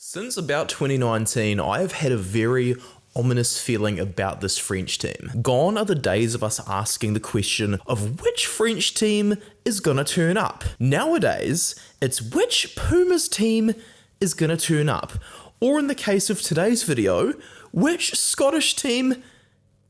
Since about 2019, I have had a very ominous feeling about this French team. Gone are the days of us asking the question of which French team is gonna turn up. Nowadays, it's which Pumas team is gonna turn up. Or in the case of today's video, which Scottish team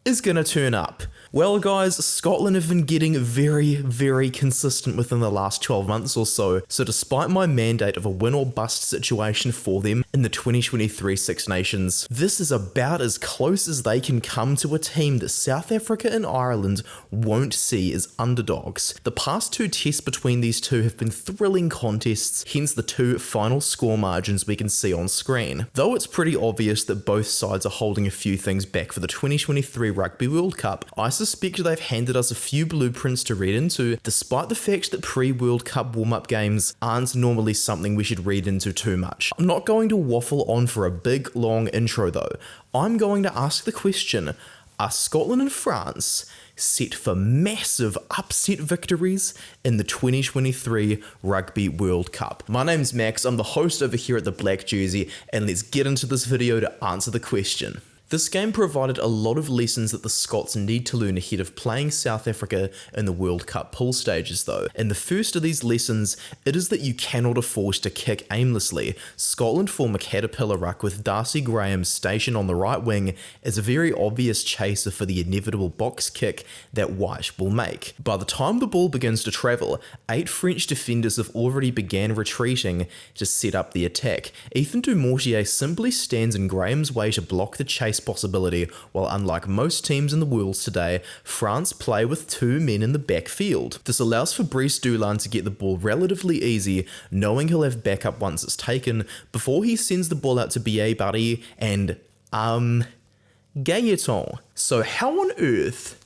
is gonna turn up. Well guys, Scotland have been getting very consistent within the last 12 months or so despite my mandate of a win or bust situation for them in the 2023 Six Nations, this is about as close as they can come to a team that South Africa and Ireland won't see as underdogs. The past two tests between these two have been thrilling contests, hence the two final score margins we can see on screen. Though it's pretty obvious that both sides are holding a few things back for the 2023 Rugby World Cup, I suspect they've handed us a few blueprints to read into, despite the fact that pre-World Cup warm-up games aren't normally something we should read into too much. I'm not going to waffle on for a big long intro though. I'm going to ask the question, are Scotland and France set for massive upset victories in the 2023 Rugby World Cup? My name's Max, I'm the host over here at the Black Jersey, and let's get into this video to answer the question. This game provided a lot of lessons that the Scots need to learn ahead of playing South Africa in the World Cup pool stages though. And the first of these lessons, it is that you cannot afford to kick aimlessly. Scotland form a caterpillar ruck with Darcy Graham stationed on the right wing as a very obvious chaser for the inevitable box kick that White will make. By the time the ball begins to travel, 8 French defenders have already began retreating to set up the attack. Ethan Dumortier simply stands in Graham's way to block the chase possibility, while unlike most teams in the world today, France play with 2 men in the backfield. This allows for Brice Duhan to get the ball relatively easy, knowing he'll have backup once it's taken, before he sends the ball out to Bielle-Biarrey and, Gailleton. So how on earth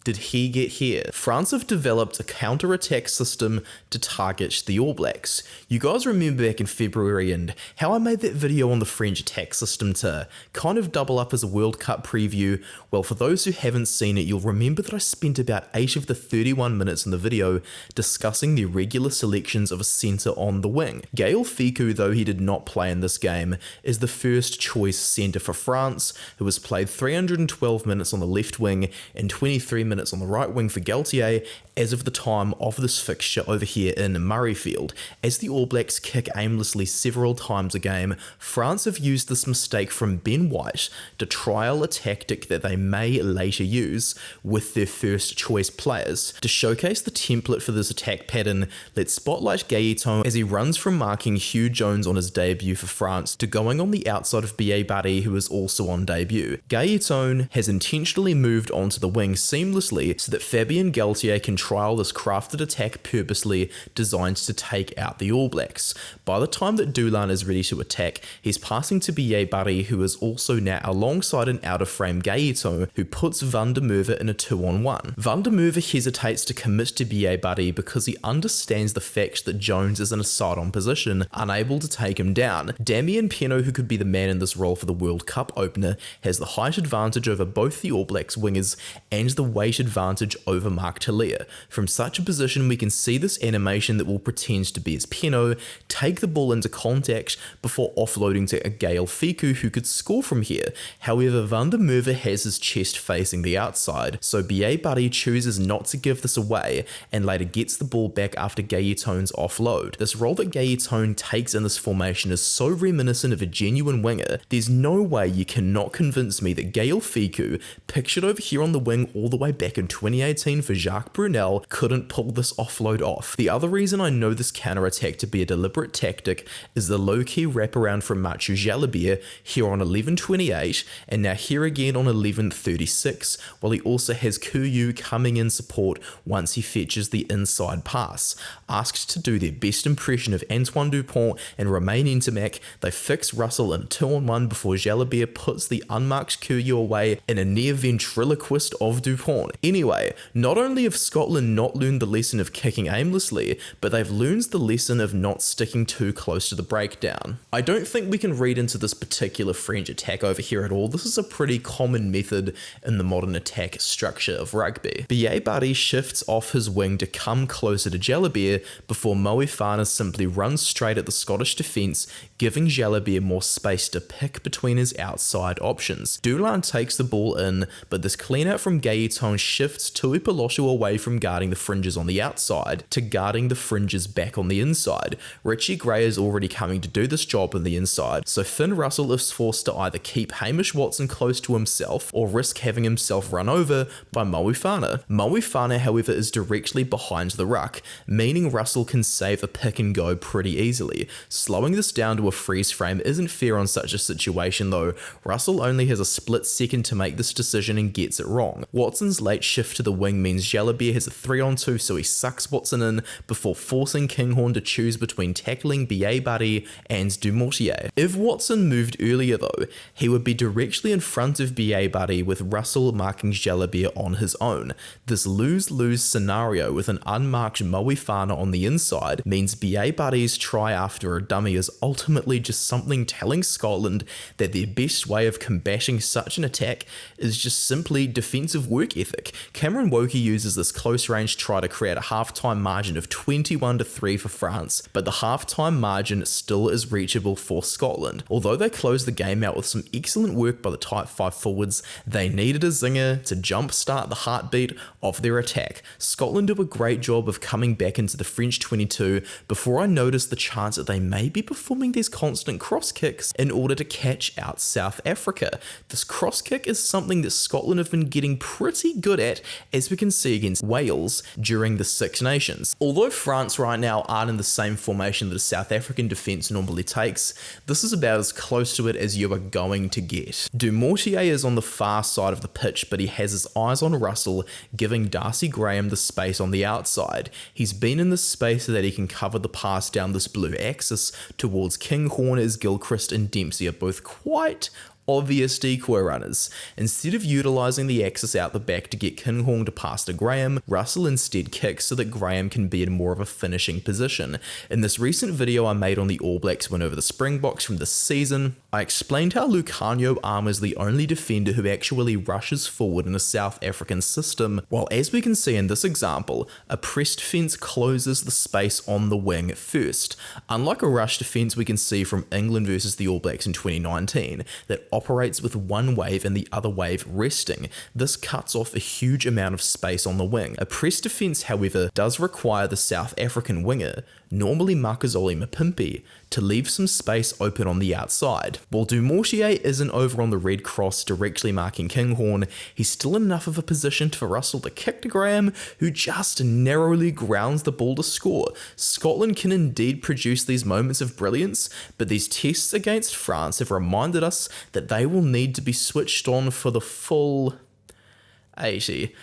did he get here? France have developed a counter-attack system to target the All Blacks. You guys remember back in February and how I made that video on the French attack system to kind of double up as a World Cup preview? Well, for those who haven't seen it, you'll remember that I spent about 8 of the 31 minutes in the video discussing the irregular selections of a centre on the wing. Gaël Fickou, though he did not play in this game, is the first choice centre for France, who has played 312 minutes on the left wing and 23 minutes on the right wing for Galtier as of the time of this fixture over here in Murrayfield. As the All Blacks kick aimlessly several times a game, France have used this mistake from Ben White to trial a tactic that they may later use with their first choice players. To showcase the template for this attack pattern, let's spotlight Gailleton as he runs from marking Hugh Jones on his debut for France to going on the outside of Bielle-Biarrey, who is also on debut. Gailleton has intentionally moved onto the wing seamlessly so that Fabien Galtier can trial this crafted attack purposely designed to take out the All Blacks. By the time that Duhan is ready to attack, he's passing to Bielle-Biarrey, who is also now alongside an out-of-frame Gailleton, who puts Van der Merwe in a 2-on-1. Van der Merwe hesitates to commit to Bielle-Biarrey because he understands the fact that Jones is in a side-on position, unable to take him down. Damien Penaud, who could be the man in this role for the World Cup opener, has the height advantage over both the All Blacks wingers and the weight advantage over Mark Talia. From such a position, we can see this animation that will pretend to be as Penaud take the ball into contact before offloading to a Gaël Fickou, who could score from here. However, Van der Merwe has his chest facing the outside, so Bielle-Biarrey chooses not to give this away and later gets the ball back after Gailleton's offload. This role that Gailleton takes in this formation is so reminiscent of a genuine winger, there's no way you cannot convince me that Gaël Fickou, pictured over here on the wing all the way back in 2018 for Jacques Brunel, couldn't pull this offload off. The other reason I know this counter-attack to be a deliberate tactic is the low-key wraparound from Mathieu Jalibert here on 11:28 and now here again on 11:36, while he also has Couilloud coming in support once he fetches the inside pass. Asked to do their best impression of Antoine Dupont and Romain Ntamack, they fix Russell in a 2-on-1 before Jalibert puts the unmarked Couilloud away in a near ventriloquist of Dupont. Anyway, not only have Scotland not learned the lesson of kicking aimlessly, but they've learned the lesson of not sticking too close to the breakdown. I don't think we can read into this particular French attack over here at all. This is a pretty common method in the modern attack structure of rugby. Bielle-Biarrey shifts off his wing to come closer to Jalabert before Moefana simply runs straight at the Scottish defence, giving Jalabert more space to pick between his outside options. Duhan takes the ball in, but this clean out from Gaeton shifts Tuipoloshu away from guarding the fringes on the outside to guarding the fringes back on the inside. Richie Gray is already coming to do this job on the inside, so Finn Russell is forced to either keep Hamish Watson close to himself or risk having himself run over by Moefana. Moefana, however, is directly behind the ruck, meaning Russell can save a pick and go pretty easily. Slowing this down to a freeze frame isn't fair on such a situation though. Russell only has a split second to make this decision and gets it wrong. Watson's late shift to the wing means Jalabert has a 3-on-2, so he sucks Watson in before forcing Kinghorn to choose between tackling Bielle-Biarrey and Dumoutier. If Watson moved earlier though, he would be directly in front of Bielle-Biarrey with Russell marking Jalabert on his own. This lose-lose scenario with an unmarked Moefana on the inside means Bielle-Biarrey's try after a dummy is ultimately just something telling Scotland that their best way of combating such an attack is just simply defensive work ethic. Cameron Woki uses this close range try to create a halftime margin of 21-3 for France, but the halftime margin still is reachable for Scotland. Although they closed the game out with some excellent work by the Type 5 forwards, they needed a zinger to jumpstart the heartbeat of their attack. Scotland do a great job of coming back into the French 22 before I noticed the chance that they may be performing these constant cross kicks in order to catch out South Africa. This cross kick is something that Scotland have been getting pretty good at, as we can see against Wales during the Six Nations. Although France right now aren't in the same formation that a South African defence normally takes, this is about as close to it as you are going to get. Dumoutier is on the far side of the pitch, but he has his eyes on Russell, giving Darcy Graham the space on the outside. He's been in this space so that he can cover the pass down this blue axis towards Kinghorn, as Gilchrist and Dempsey are both quite obvious decoy runners. Instead of utilising the axis out the back to get Kinghorn to pass to Graham, Russell instead kicks so that Graham can be in more of a finishing position. In this recent video I made on the All Blacks win over the Springboks from this season, I explained how Lukhanyo Armour is the only defender who actually rushes forward in a South African system, while as we can see in this example, a press defence closes the space on the wing first. Unlike a rush defence we can see from England versus the All Blacks in 2019, that operates with one wave and the other wave resting. This cuts off a huge amount of space on the wing. A press defence, however, does require the South African winger, normally Makazole Mapimpi, to leave some space open on the outside. While Dumoutier isn't over on the red cross directly marking Kinghorn, he's still in enough of a position for Russell to kick to Graham, who just narrowly grounds the ball to score. Scotland can indeed produce these moments of brilliance, but these tests against France have reminded us that they will need to be switched on for the full 80.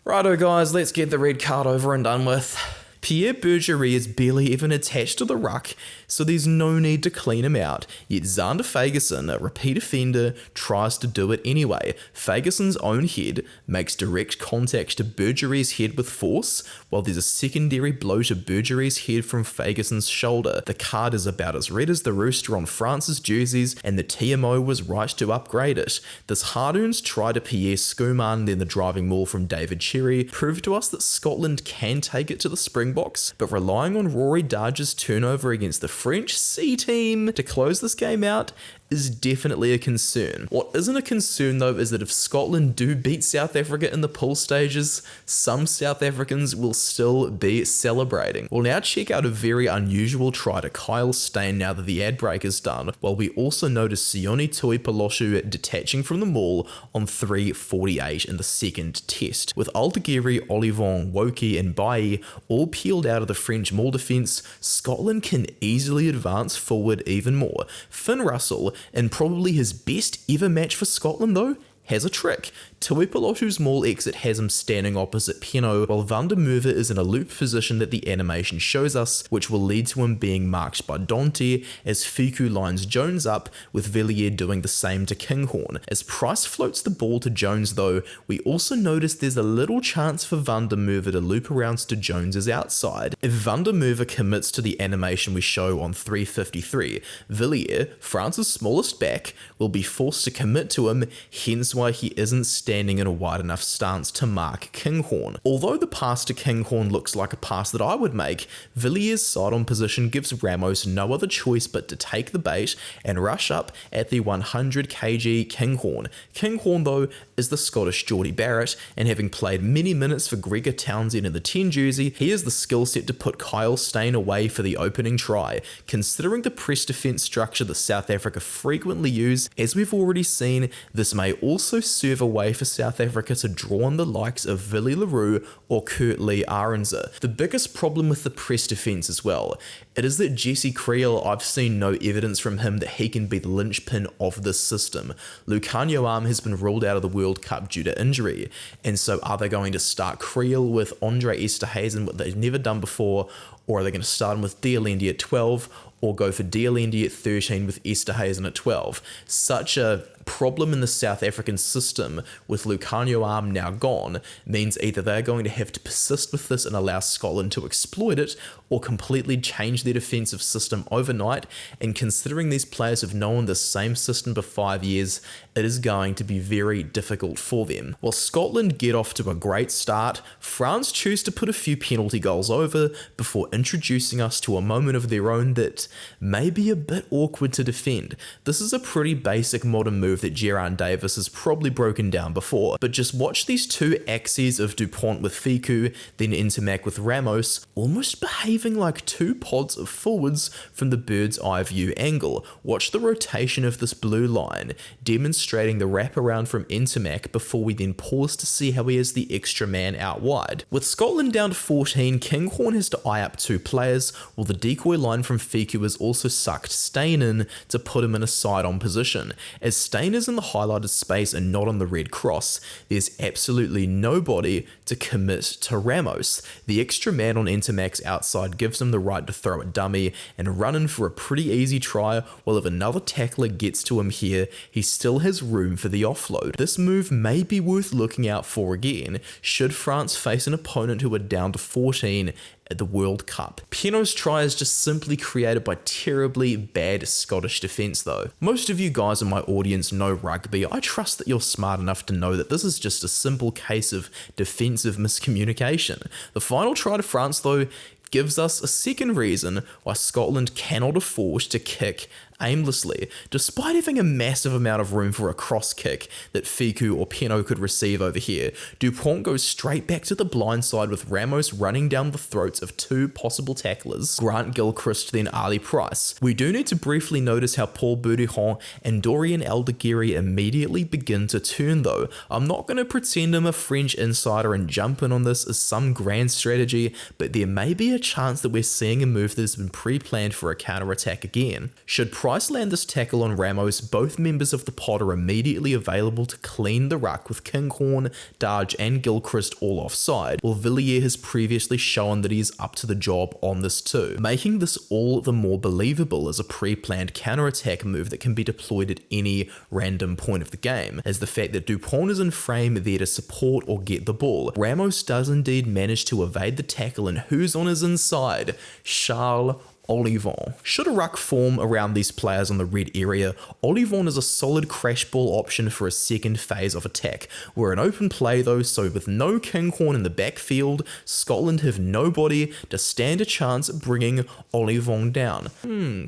Righto guys, let's get the red card over and done with. Pierre Bergerie is barely even attached to the ruck, so there's no need to clean him out, yet Zander Fagerson, a repeat offender, tries to do it anyway. Fagerson's own head makes direct contact to Bergerie's head with force, while there's a secondary blow to Bergerie's head from Fagerson's shoulder. The card is about as red as the rooster on France's jerseys, and the TMO was right to upgrade it. This hard-earned try to Pierre Schoeman, then the driving maul from David Cherry, proved to us that Scotland can take it to the Springboks, but relying on Rory Darge's turnover against the French C team to close this game out is definitely a concern. What isn't a concern though is that if Scotland do beat South Africa in the pool stages, some South Africans will still be celebrating. We'll now check out a very unusual try to Kyle Steyn now that the ad break is done, while we also notice Sione Tuipoloshu detaching from the maul on 3:48 in the second test. With Aldegheri, Ollivon, Woki and Bailly all peeled out of the French maul defence, Scotland can easily advance forward even more. Finn Russell, in probably his best ever match for Scotland though, has a trick. Tuipulotu's maul exit has him standing opposite Peno, while Van der Merwe is in a loop position that the animation shows us, which will lead to him being marked by Dante as Fiku lines Jones up, with Villiers doing the same to Kinghorn. As Price floats the ball to Jones though, we also notice there's a little chance for Van der Merwe to loop around to Jones's outside. If Van der Merwe commits to the animation we show on 353, Villiers, France's smallest back, will be forced to commit to him, hence why he isn't standing in a wide enough stance to mark Kinghorn. Although the pass to Kinghorn looks like a pass that I would make, Villiers' side-on position gives Ramos no other choice but to take the bait and rush up at the 100 kg Kinghorn. Kinghorn though is the Scottish Geordie Barrett, and having played many minutes for Gregor Townsend in the 10 jersey, he has the skill set to put Kyle Steyn away for the opening try. Considering the press defence structure that South Africa frequently use, as we've already seen, this may also serve a way for South Africa to draw on the likes of Willie LaRue or Kurt Lee Arenzer. The biggest problem with the press defence as well, it is that Jesse Kriel, I've seen no evidence from him that he can be the linchpin of this system. Lucanio Arm has been ruled out of the World Cup due to injury, and so are they going to start Kriel with Andre Esterhuizen, what they've never done before, or are they going to start him with Dialendi at 12, or go for Dialendi at 13 with Esterhuizen at 12? Such a problem in the South African system with Lucanio Arm now gone means either they're going to have to persist with this and allow Scotland to exploit it, or completely change their defensive system overnight, and considering these players have known the same system for 5 years, it is going to be very difficult for them. While Scotland get off to a great start, France choose to put a few penalty goals over before introducing us to a moment of their own that may be a bit awkward to defend. This is a pretty basic modern move that Gerard Davis has probably broken down before, but just watch these two axes of Dupont with Fiku, then Ntamack with Ramos, almost behaving like two pods of forwards from the bird's eye view angle. Watch the rotation of this blue line, demonstrating the wraparound from Ntamack before we then pause to see how he is the extra man out wide. With Scotland down to 14, Kinghorn has to eye up two players, while the decoy line from Fiku has also sucked Steyn in to put him in a side-on position. As Steyn is in the highlighted space and not on the red cross, there's absolutely nobody to commit to Ramos. The extra man on Ntamack's outside gives him the right to throw a dummy and run in for a pretty easy try, while if another tackler gets to him here, he still has room for the offload. This move may be worth looking out for again, should France face an opponent who are down to 14 at the World Cup. Peno's try is just simply created by terribly bad Scottish defence though. Most of you guys in my audience know rugby. I trust that you're smart enough to know that this is just a simple case of defensive miscommunication. The final try to France though gives us a second reason why Scotland cannot afford to kick aimlessly. Despite having a massive amount of room for a cross kick that Fiku or Peno could receive over here, Dupont goes straight back to the blind side with Ramos running down the throats of two possible tacklers, Grant Gilchrist then Ali Price. We do need to briefly notice how Paul Duhan and Dorian Aldegheri immediately begin to turn though. I'm not going to pretend I'm a French insider and jump in on this as some grand strategy, but there may be a chance that we're seeing a move that has been pre-planned for a counter-attack again. Should Price land this tackle on Ramos, both members of the pod are immediately available to clean the ruck with Kinghorn, Darge and Gilchrist all offside, while Villiers has previously shown that he is up to the job on this too, making this all the more believable as a pre-planned counter-attack move that can be deployed at any random point of the game, as the fact that Dupont is in frame there to support or get the ball. Ramos does indeed manage to evade the tackle, and who's on his inside? Charles Ollivon. Should a ruck form around these players on the red area, Ollivon is a solid crash ball option for a second phase of attack. We're an open play though, so with no Kinghorn in the backfield, Scotland have nobody to stand a chance at bringing Ollivon down.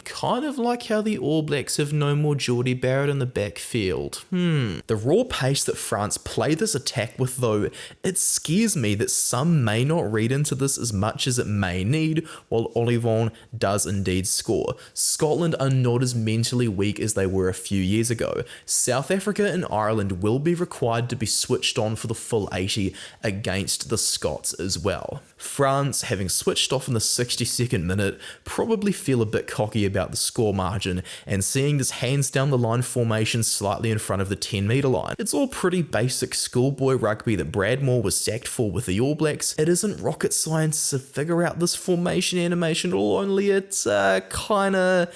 Kind of like how the All Blacks have no more Geordie Barrett in the backfield. The raw pace that France play this attack with though, it scares me that some may not read into this as much as it may need, while Ollivon does does indeed score. Scotland are not as mentally weak as they were a few years ago. South Africa and Ireland will be required to be switched on for the full 80 against the Scots as well. France, having switched off in the 62nd minute, probably feel a bit cocky about the score margin and seeing this hands down the line formation slightly in front of the 10-metre line. It's all pretty basic schoolboy rugby that Brad Moore was sacked for with the All Blacks. It isn't rocket science to figure out this formation animation, or only it kinda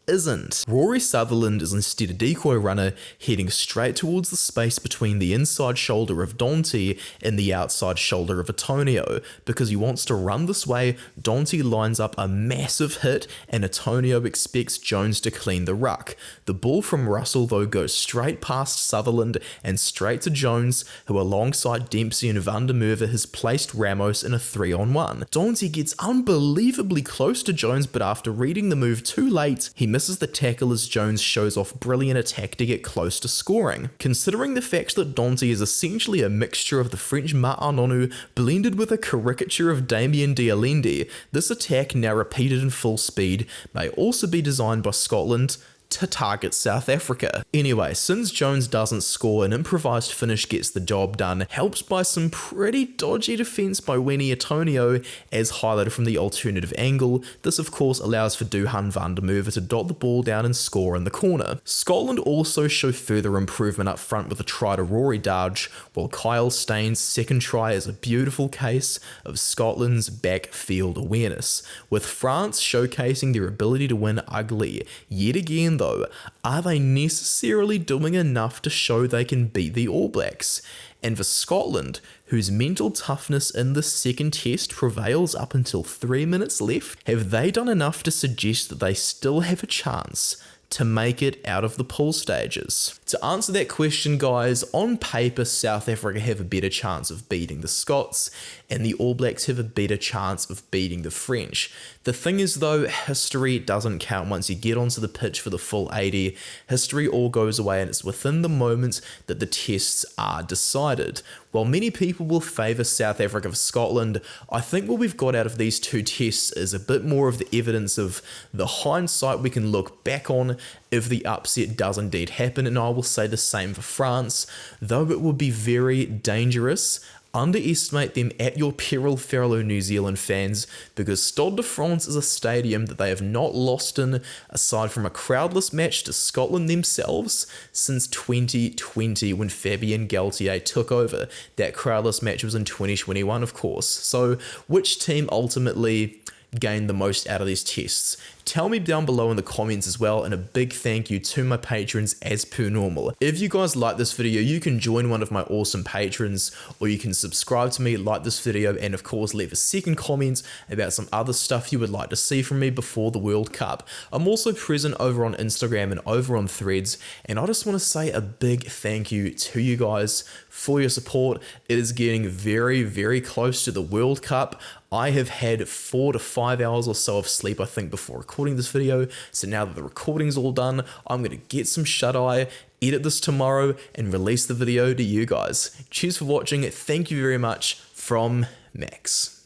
isn't. Rory Sutherland is instead a decoy runner heading straight towards the space between the inside shoulder of Dante and the outside shoulder of Antonio. Because he wants to run this way, Dante lines up a massive hit and Antonio expects Jones to clean the ruck. The ball from Russell though goes straight past Sutherland and straight to Jones, who alongside Dempsey and Van der Merwe has placed Ramos in a 3-on-1. Dante gets unbelievably close to Jones, but after reading the move too late, he misses the tackle as Jones shows off brilliant attack to get close to scoring. Considering the fact that Dante is essentially a mixture of the French Ma'anonu blended with a caricature of Damien D'Alende, this attack, now repeated in full speed, may also be designed by Scotland to target South Africa. Anyway, since Jones doesn't score, an improvised finish gets the job done, helped by some pretty dodgy defence by Winnie Antonio, as highlighted from the alternative angle. This of course allows for Duhan van der Merwe to dot the ball down and score in the corner. Scotland also show further improvement up front with a try to Rory Darge, while Kyle Steyn's second try is a beautiful case of Scotland's backfield awareness, with France showcasing their ability to win ugly. Yet again though, are they necessarily doing enough to show they can beat the All Blacks? And for Scotland, whose mental toughness in the second test prevails up until 3 minutes left, have they done enough to suggest that they still have a chance to make it out of the pool stages? To answer that question, guys, on paper South Africa have a better chance of beating the Scots and the All Blacks have a better chance of beating the French. The thing is though, history doesn't count once you get onto the pitch for the full 80. History all goes away and it's within the moment that the tests are decided. While many people will favour South Africa for Scotland, I think what we've got out of these two tests is a bit more of the evidence of the hindsight we can look back on if the upset does indeed happen, and I will say the same for France, though it would be very dangerous. Underestimate them at your peril, fellow New Zealand fans, because Stade de France is a stadium that they have not lost in, aside from a crowdless match to Scotland themselves, since 2020 when Fabien Galtier took over. That crowdless match was in 2021, of course. So which team ultimately gained the most out of these tests? Tell me down below in the comments as well, and a big thank you to my patrons as per normal. If you guys like this video, you can join one of my awesome patrons, or you can subscribe to me, like this video, and of course leave a second comment about some other stuff you would like to see from me before the World Cup. I'm also present over on Instagram and over on Threads, and I just want to say a big thank you to you guys for your support. It is getting very, very close to the World Cup. I have had 4 to 5 hours or so of sleep, I think, before recording this video. So now that the recording's all done, I'm going to get some shut-eye, edit this tomorrow, and release the video to you guys. Cheers for watching. Thank you very much from Max.